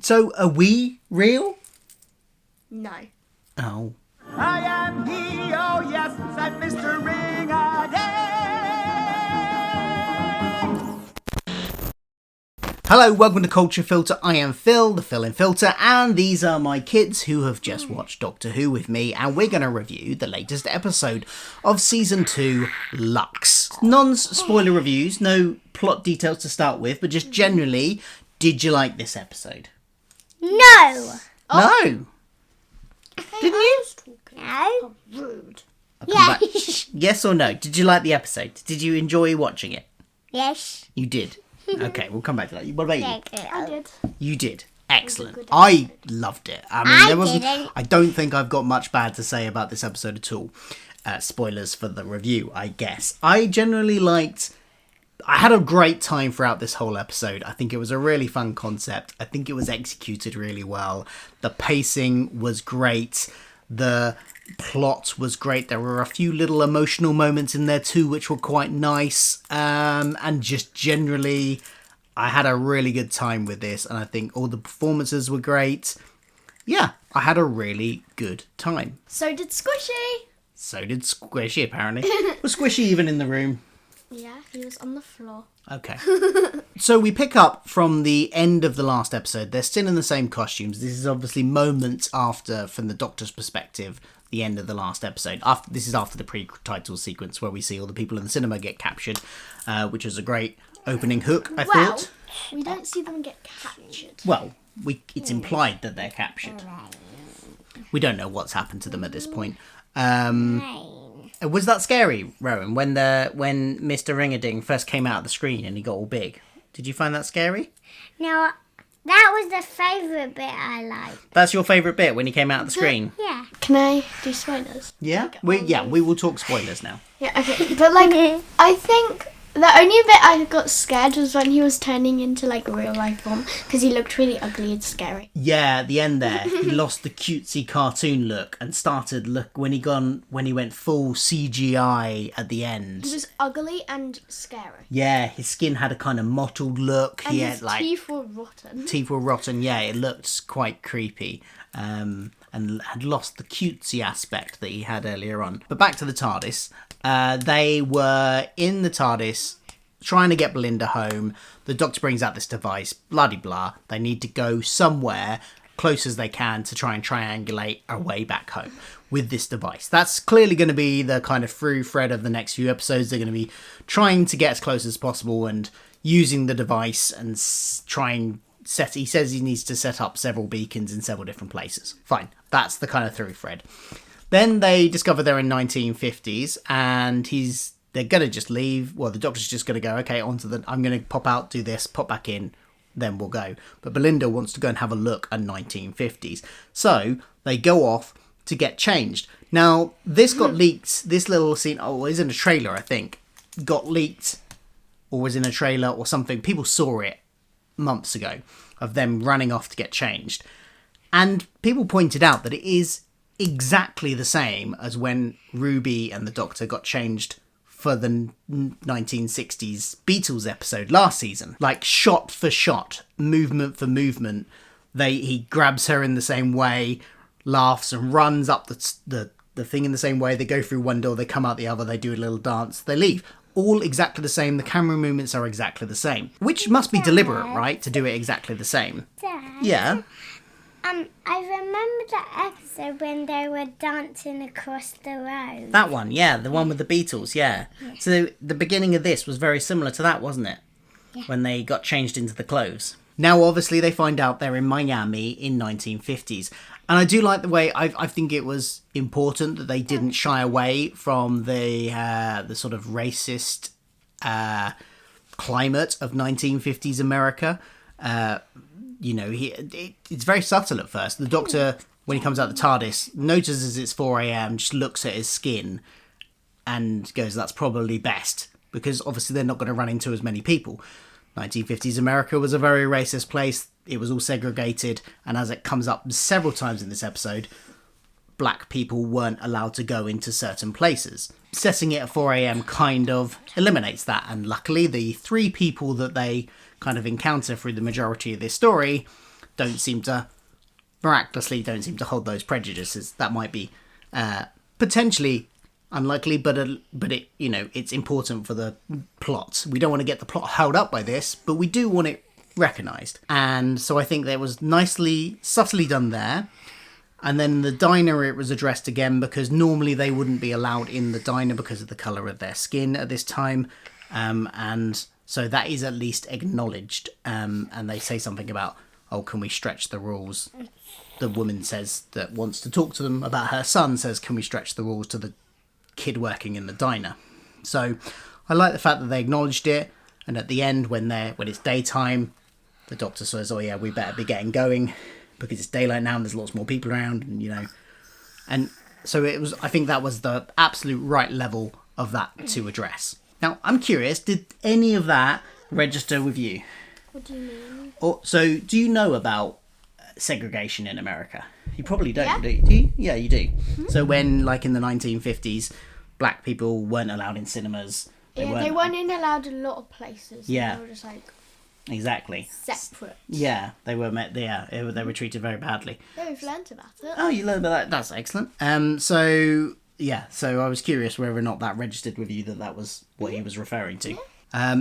So, are we real? No. Oh. I am he, oh yes, I'm Mr. Ring-a-Day. Hello, welcome to Culture Filter. I am Phil, the Phil in Filter, and these are my kids who have just watched Doctor Who with me, and we're going to review the latest episode of Season 2, Lux. Non-spoiler reviews, no plot details to start with, but just generally, did you like this episode? No. No! Didn't you? No. Rude. Yes. Yes or no? Did you like the episode? Did you enjoy watching it? Yes. You did. Okay, we'll come back to that. What about you? I did. You did. Excellent. good I loved it. I mean, there wasn't. didn't. I don't think I've got much bad to say about this episode at all. Spoilers for the review, I guess. I generally liked. I had a great time throughout this whole episode. I think it was a really fun concept. I think it was executed really well. The pacing was great. The plot was great. There were a few little emotional moments in there too, which were quite nice. And just generally, I had a really good time with this. And I think all the performances were great. Yeah, I had a really good time. So did Squishy. So did Squishy, apparently. Was Squishy even in the room? Yeah, he was on the floor. Okay. So we pick up from the end of the last episode. They're still in the same costumes. This is obviously moments after, from the Doctor's perspective, the end of the last episode. This is after the pre-title sequence where we see all the people in the cinema get captured, which was a great opening hook, I thought. We don't see them get captured. Well, it's implied that they're captured. We don't know what's happened to them at this point. Was that scary, Rowan, when Mr. Ring-a-Ding first came out of the screen and he got all big? Did you find that scary? No, that was the favourite bit I liked. That's your favourite bit, when he came out of the screen? Yeah. Can I do spoilers? Yeah? We will talk spoilers now. Yeah, okay. But I think the only bit I got scared was when he was turning into real life form because he looked really ugly and scary. Yeah, at the end there, he lost the cutesy cartoon look and started when he went full CGI at the end. He was ugly and scary. Yeah, his skin had a kind of mottled look. And he his had teeth were rotten. Teeth were rotten. Yeah, it looked quite creepy. And had lost the cutesy aspect that he had earlier on. But back to the TARDIS. They were in the TARDIS trying to get Belinda home. The Doctor brings out this device, blah-de-blah. They need to go somewhere close as they can to try and triangulate a way back home with this device. That's clearly going to be the kind of through thread of the next few episodes. They're going to be trying to get as close as possible and using the device and trying... He says he needs to set up several beacons in several different places. Fine. That's the kind of through thread. Then they discover they're in 1950s and they're going to just leave. Well, the Doctor's just going to go, okay, I'm going to pop out, do this, pop back in, then we'll go. But Belinda wants to go and have a look at 1950s. So they go off to get changed. Now, this got leaked, this little scene, it was in a trailer, I think, got leaked or was in a trailer or something. People saw it months ago of them running off to get changed. And people pointed out that it is exactly the same as when Ruby and the Doctor got changed for the 1960s Beatles episode last season. Shot for shot, movement for movement. He grabs her in the same way, laughs and runs up the thing in the same way. They go through one door, they come out the other, they do a little dance, they leave. All exactly the same. The camera movements are exactly the same. Which must be deliberate, right? To do it exactly the same. Dad, Yeah. I remember that episode when they were dancing across the road. That one, yeah. The one with the Beatles, yeah. So the beginning of this was very similar to that, wasn't it? Yeah. When they got changed into the clothes. Now, obviously, they find out they're in Miami in 1950s. And I do like the way, I think it was important that they didn't shy away from the sort of racist climate of 1950s America. It's very subtle at first. The Doctor, when he comes out the TARDIS, notices it's 4 a.m, just looks at his skin and goes, that's probably best. Because obviously they're not going to run into as many people. 1950s America was a very racist place. It was all segregated. And as it comes up several times in this episode, black people weren't allowed to go into certain places. Setting it at 4 a.m. kind of eliminates that. And luckily, the three people that they kind of encounter through the majority of this story miraculously don't seem to hold those prejudices. That might be potentially unlikely, but it, you know, it's important for the plot. We don't want to get the plot held up by this, but we do want it recognised. And so I think that was nicely, subtly done there. And then the diner, it was addressed again, because normally they wouldn't be allowed in the diner because of the colour of their skin at this time. And so that is at least acknowledged. And they say something about, oh, can we stretch the rules? The woman says that wants to talk to them about her son, says, can we stretch the rules to the kid working in the diner? So I like the fact that they acknowledged it. And at the end, when it's daytime, the doctor says, oh yeah, we better be getting going because it's daylight now and there's lots more people around, and, you know. And so I think that was the absolute right level of that to address. Now, I'm curious, did any of that register with you? What do you mean? So, do you know about segregation in America? You probably don't, Yeah. do you? Do you? Yeah, you do. Mm-hmm. So when, like in the 1950s, black people weren't allowed in cinemas. They weren't allowed in a lot of places. Yeah. They were just like Exactly. separate. Yeah, they were they were treated very badly. Yeah, we've learnt about it. Oh, you learned about that. That's excellent. So I was curious whether or not that registered with you that was what he was referring to.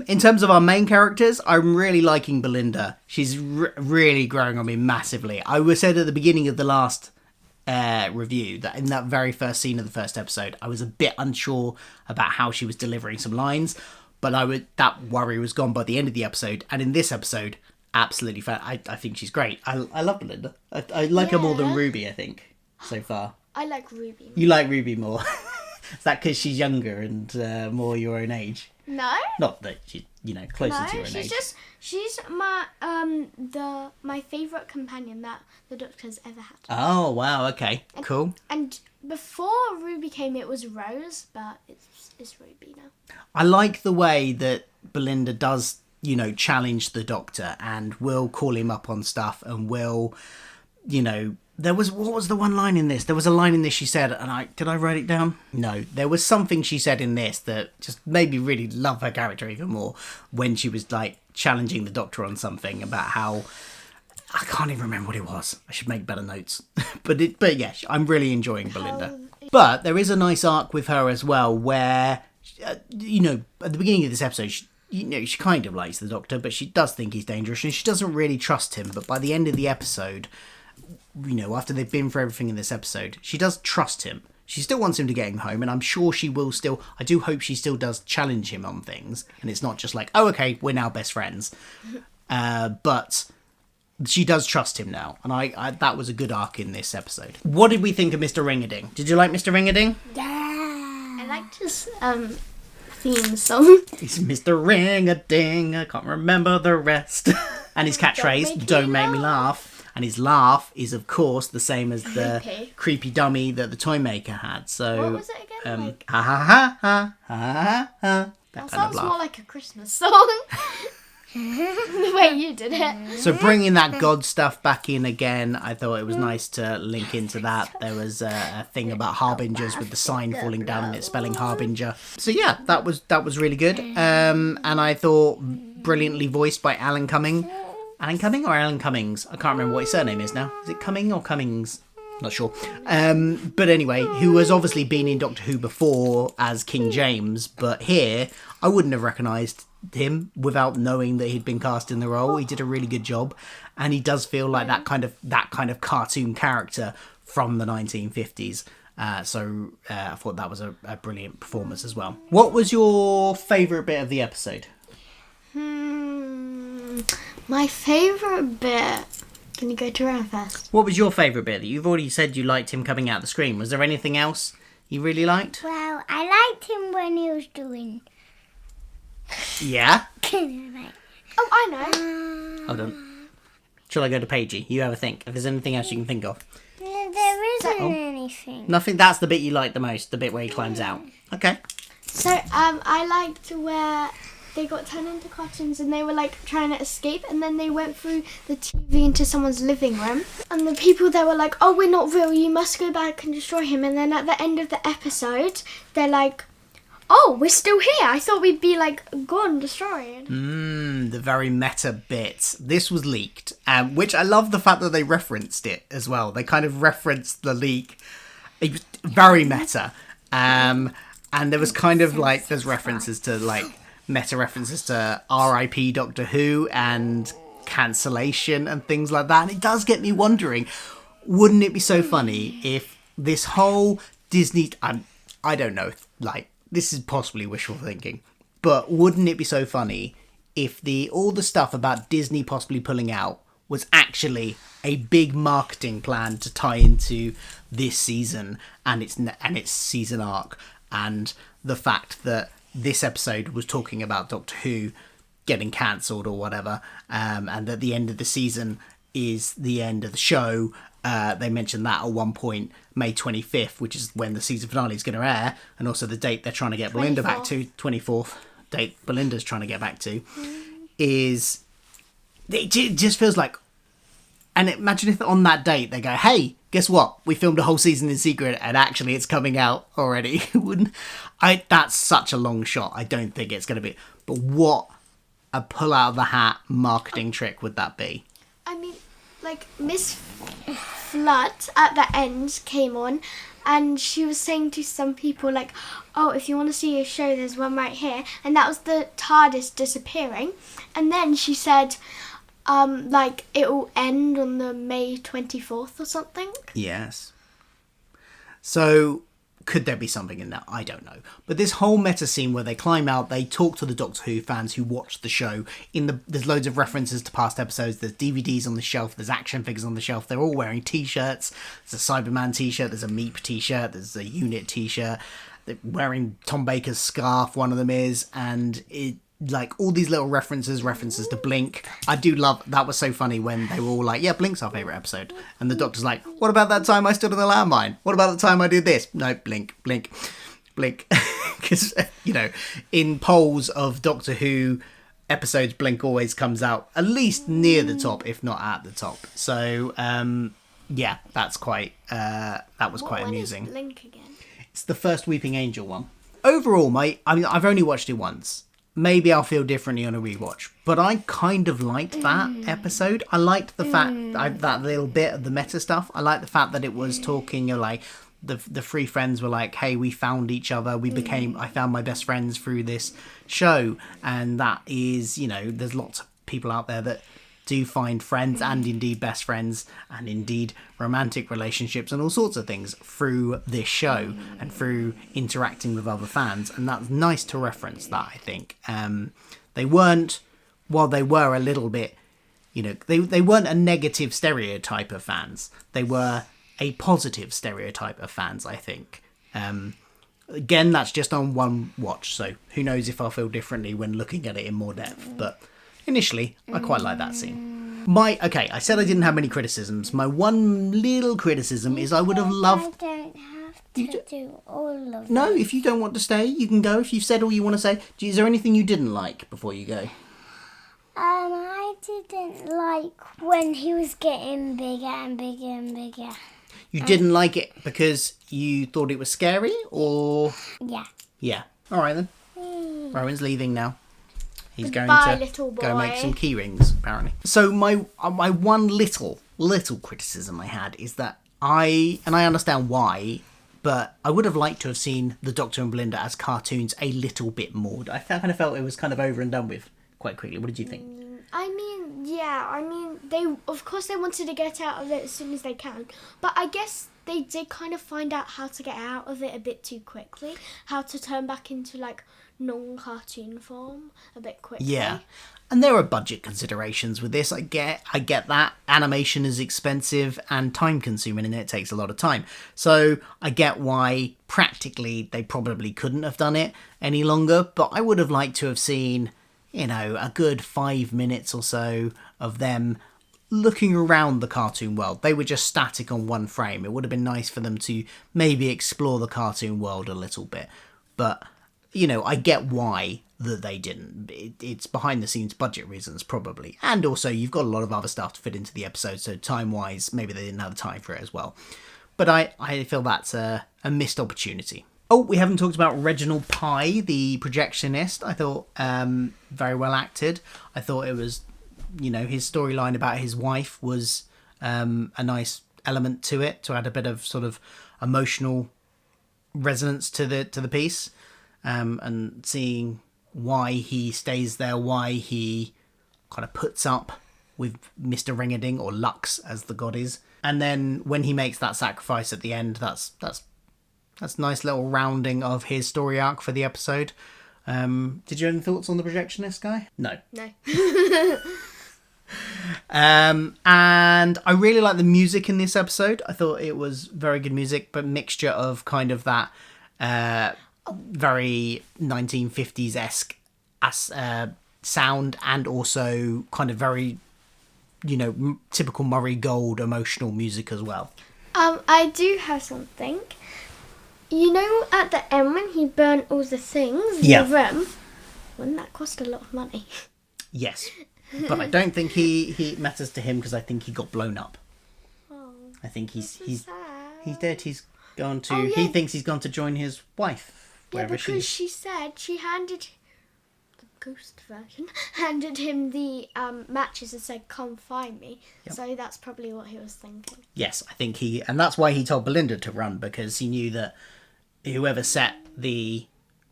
In terms of our main characters, I'm really liking Belinda. She's really growing on me massively. I said at the beginning of the last review that in that very first scene of the first episode, I was a bit unsure about how she was delivering some lines, but that worry was gone by the end of the episode. And in this episode, absolutely I think she's great. I love Belinda. I like her more than Ruby, I think, so far. I like Ruby. You like Ruby more? Is that because she's younger and more your own age? No. Not that she's, closer to your own age. She's my my favourite companion that the Doctor's ever had. Oh, wow, okay, cool. And before Ruby came, it was Rose, but it's Ruby now. I like the way that Belinda does, challenge the Doctor and will call him up on stuff and will, what was the one line in this? There was a line in this she said, and did I write it down? No, there was something she said in this that just made me really love her character even more when she was like challenging the Doctor on something about how, I can't even remember what it was. I should make better notes. but yeah, I'm really enjoying Belinda. But there is a nice arc with her as well where, at the beginning of this episode, she kind of likes the Doctor, but she does think he's dangerous and she doesn't really trust him. But by the end of the episode, after they've been through everything in this episode, she does trust him. She still wants him to get him home, and I'm sure she will still, I do hope she still does challenge him on things, and it's not just like, oh, okay, we're now best friends. But she does trust him now, and I that was a good arc in this episode. What did we think of Mr. Ring-a-Ding? Did you like Mr. Ring-a-Ding? Yeah. I liked his theme song. It's Mr. Ring-a-Ding, I can't remember the rest. And his catchphrase, don't make me laugh. And his laugh is, of course, the same as the creepy dummy that the toy maker had. So, what was it again? Ha ha ha ha ha ha. That sounds more like a Christmas song. The way you did it. So bringing that God stuff back in again, I thought it was nice to link into that. There was a thing about harbingers with the sign falling down and it spelling harbinger. So yeah, that was really good. And I thought brilliantly voiced by Alan Cumming. Alan Cumming or Alan Cummings? I can't remember what his surname is now. Is it Cumming or Cummings? Not sure. But anyway, who has obviously been in Doctor Who before as King James, but here I wouldn't have recognised him without knowing that he'd been cast in the role. He did a really good job, and he does feel like that kind of cartoon character from the 1950s. So I thought that was a brilliant performance as well. What was your favourite bit of the episode? My favourite bit. Can you go to Ryan first? What was your favourite bit? You've already said you liked him coming out the screen. Was there anything else you really liked? Well, I liked him when he was doing. Yeah? Oh, I know. Hold on. Shall I go to Paigey? You have a think. If there's anything else you can think of. There isn't anything. Nothing. That's the bit you like the most. The bit where he climbs out. Okay. So, I liked where they got turned into cartoons and they were like trying to escape, and then they went through the TV into someone's living room, and the people there were like, oh, we're not real, you must go back and destroy him. And then at the end of the episode they're like, oh, we're still here. I thought we'd be like gone, destroyed. The very meta bit. This was leaked, which I love the fact that they referenced it as well. They kind of referenced the leak. It was very meta. And there was kind of like, there's references to like, meta references to R.I.P. Doctor Who and cancellation and things like that. And it does get me wondering, wouldn't it be so funny if this whole Disney... I don't know, like, this is possibly wishful thinking, but wouldn't it be so funny if all the stuff about Disney possibly pulling out was actually a big marketing plan to tie into this season and its season arc, and the fact that this episode was talking about Doctor Who getting cancelled or whatever, and that the end of the season is the end of the show. They mentioned that at one point, May 25th, which is when the season finale is going to air, and also the date they're trying to get Belinda back to, 24th date Belinda's trying to get back to, is... It just feels like... And imagine if on that date they go, hey, guess what? We filmed a whole season in secret and actually it's coming out already. That's such a long shot. I don't think it's going to be... But what a pull out of the hat marketing trick would that be? I mean, like, Miss Flood at the end came on and she was saying to some people, like, oh, if you want to see a show, there's one right here. And that was the TARDIS disappearing. And then she said, like, it will end on the May 24th or something. Yes. So... could there be something in that? I don't know. But this whole meta scene where they climb out, they talk to the Doctor Who fans who watched the show. There's loads of references to past episodes. There's DVDs on the shelf. There's action figures on the shelf. They're all wearing T-shirts. There's a Cyberman T-shirt. There's a Meep T-shirt. There's a Unit T-shirt. They're wearing Tom Baker's scarf, one of them is. And it... like all these little references to Blink. I do love that. Was so funny when they were all like, yeah, Blink's our favourite episode, and the Doctor's like, what about that time I stood on the landmine? What about the time I did this? No, Blink because you know, in polls of Doctor Who episodes, Blink always comes out at least near the top, if not at the top. So yeah, that's quite that was quite amusing. What Blink again? It's the first Weeping Angel one. Overall, I've only watched it once. Maybe I'll feel differently on a rewatch, but I kind of liked that episode. I liked the fact that little bit of the meta stuff. I liked the fact that it was talking like the three friends were like, hey, we found each other. I found my best friends through this show. And that is, you know, there's lots of people out there that do find friends and indeed best friends and indeed romantic relationships and all sorts of things through this show and through interacting with other fans, and that's nice to reference that. I think they weren't, while they were a little bit, you know, they weren't a negative stereotype of fans, they were a positive stereotype of fans, I think. Again, that's just on one watch, so who knows if I'll feel differently when looking at it in more depth, but initially, I quite like that scene. I said I didn't have many criticisms. My one little criticism is I would have loved... I don't have to do all of No, if you don't want to stay, you can go. If you've said all you want to say. Is there anything you didn't like before you go? I didn't like when he was getting bigger and bigger and bigger. You didn't like it because you thought it was scary, or...? Yeah. Yeah. All right, then. Rowan's leaving now. He's Goodbye, going to little go boy. make some key rings, apparently. So my one little criticism I had is that I understand why, but I would have liked to have seen the Doctor and Belinda as cartoons a little bit more. I kind of felt it was kind of over and done with quite quickly. What did you think? They of course they wanted to get out of it as soon as they can, but I guess they did kind of find out how to get out of it a bit too quickly, how to turn back into like non-cartoon form a bit quickly. Yeah, and there are budget considerations with this. I get that animation is expensive and time consuming, and it takes a lot of time. So I get why practically they probably couldn't have done it any longer. But I would have liked to have seen, you know, a good 5 minutes or so of them looking around the cartoon world. They were just static on one frame. It would have been nice for them to maybe explore the cartoon world a little bit. But, you know, I get why that they didn't. It's behind the scenes budget reasons, probably. And also, you've got a lot of other stuff to fit into the episode, so time-wise, maybe they didn't have the time for it as well. But I feel that's a missed opportunity. Oh, we haven't talked about Reginald Pye, the projectionist. I thought very well acted. I thought it was, his storyline about his wife was a nice element to it, to add a bit of sort of emotional resonance to the piece, and seeing why he stays there, why he kind of puts up with Mr. Ring-a-Ding, or Lux as the god is, and then when he makes that sacrifice at the end, that's nice little rounding of his story arc for the episode. Did you have any thoughts on the projectionist guy? No. And I really like the music in this episode. I thought it was very good music, but mixture of kind of that very 1950s-esque sound, and also kind of very, typical Murray Gold emotional music as well. I do have something. At the end when he burnt all the things in the room, wouldn't that cost a lot of money? Yes. But I don't think he matters to him, because I think he got blown up. Oh, I think he's sad. dead. He's gone to. Oh, yeah. He thinks he's gone to join his wife. Yeah, because she said she handed the ghost version handed him the matches and said, "Come find me." Yep. So that's probably what he was thinking. Yes, I think and that's why he told Belinda to run, because he knew that whoever set the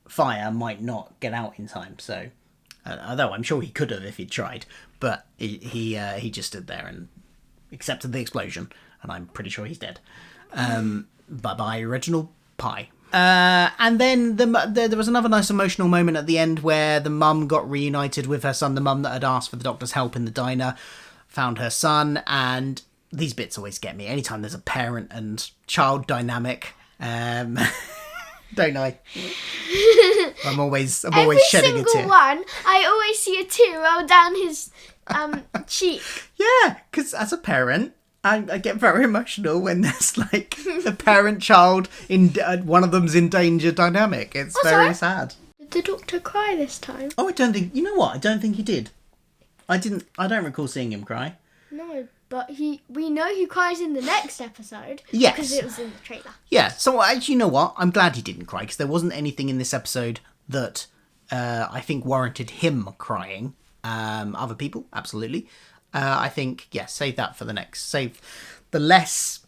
fire might not get out in time. So. Although I'm sure he could have if he'd tried, but he just stood there and accepted the explosion, and I'm pretty sure he's dead. Bye-bye, Reginald Pye. And then there was another nice emotional moment at the end where the mum got reunited with her son. The mum that had asked for the doctor's help in the diner found her son, and these bits always get me. Anytime there's a parent and child dynamic, don't I? I'm always shedding a tear. Every single one, I always see a tear roll down his cheek. Yeah, because as a parent, I get very emotional when there's like a parent-child in one of them's in danger dynamic. It's very sad. Did the doctor cry this time? Oh, I don't think. You know what? I don't think he did. I don't recall seeing him cry. No, but we know he cries in the next episode. Yes. Because it was in the trailer. Yeah, so actually, you know what? I'm glad he didn't cry, because there wasn't anything in this episode that I think warranted him crying. Other people, absolutely. I think, save that for the next. The less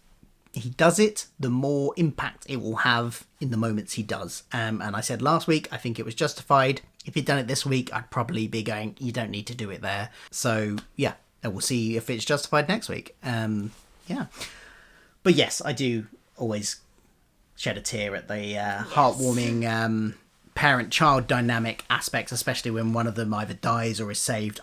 he does it, the more impact it will have in the moments he does. And I said last week, I think it was justified. If he'd done it this week, I'd probably be going, you don't need to do it there. So, yeah. And we'll see if it's justified next week. But yes, I do always shed a tear at the heartwarming parent-child dynamic aspects, especially when one of them either dies or is saved.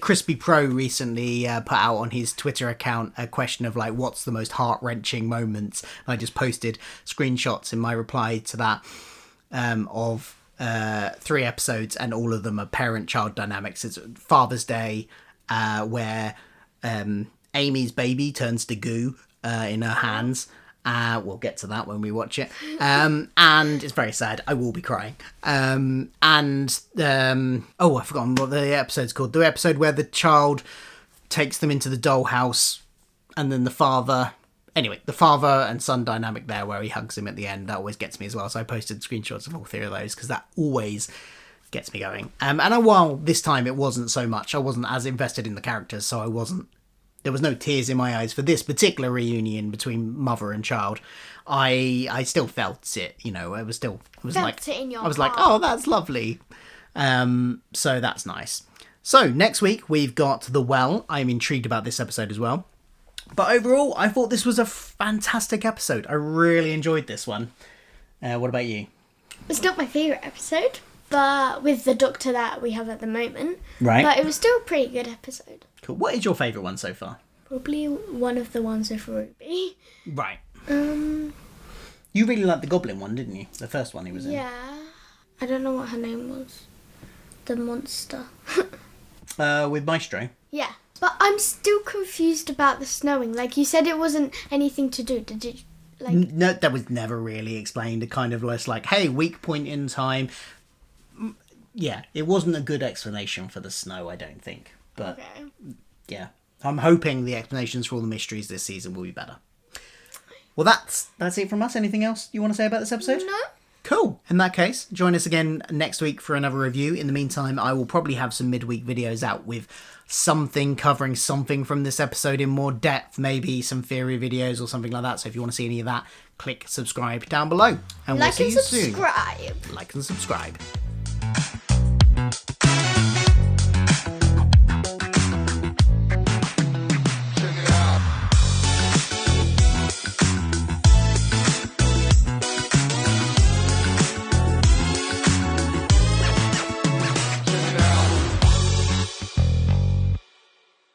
Crispy Pro recently put out on his Twitter account a question of like, what's the most heart-wrenching moments? And I just posted screenshots in my reply to that of 3 episodes, and all of them are parent-child dynamics. It's Father's Day, where Amy's baby turns to goo in her hands. We'll get to that when we watch it. And it's very sad. I will be crying. I've forgotten what the episode's called. The episode where the child takes them into the dollhouse, and then the father and son dynamic there, where he hugs him at the end, that always gets me as well. So I posted screenshots of all 3 of those, because that always gets me going. And while this time it wasn't so much, I wasn't as invested in the characters, so there was no tears in my eyes for this particular reunion between mother and child. I still felt it, I was like, oh, that's lovely. So that's nice. So next week we've got The Well. I'm intrigued about this episode as well. But overall, I thought this was a fantastic episode. I really enjoyed this one. What about you? It's not my favourite episode, but with the doctor that we have at the moment. Right. But it was still a pretty good episode. Cool. What is your favourite one so far? Probably one of the ones with Ruby. Right. You really liked the Goblin one, didn't you? The first one he was in. Yeah. I don't know what her name was. The monster. With Maestro. Yeah. But I'm still confused about the snowing. Like, you said it wasn't anything to do. Did you... No, that was never really explained. It kind of was like, hey, weak point in time. Yeah, it wasn't a good explanation for the snow, I don't think. But, yeah. I'm hoping the explanations for all the mysteries this season will be better. Well, that's it from us. Anything else you want to say about this episode? No. Cool. In that case, join us again next week for another review. In the meantime, I will probably have some midweek videos out with something covering something from this episode in more depth, maybe some theory videos or something like that. So if you want to see any of that, click subscribe down below. And we'll see you soon. Like and subscribe. Like and subscribe.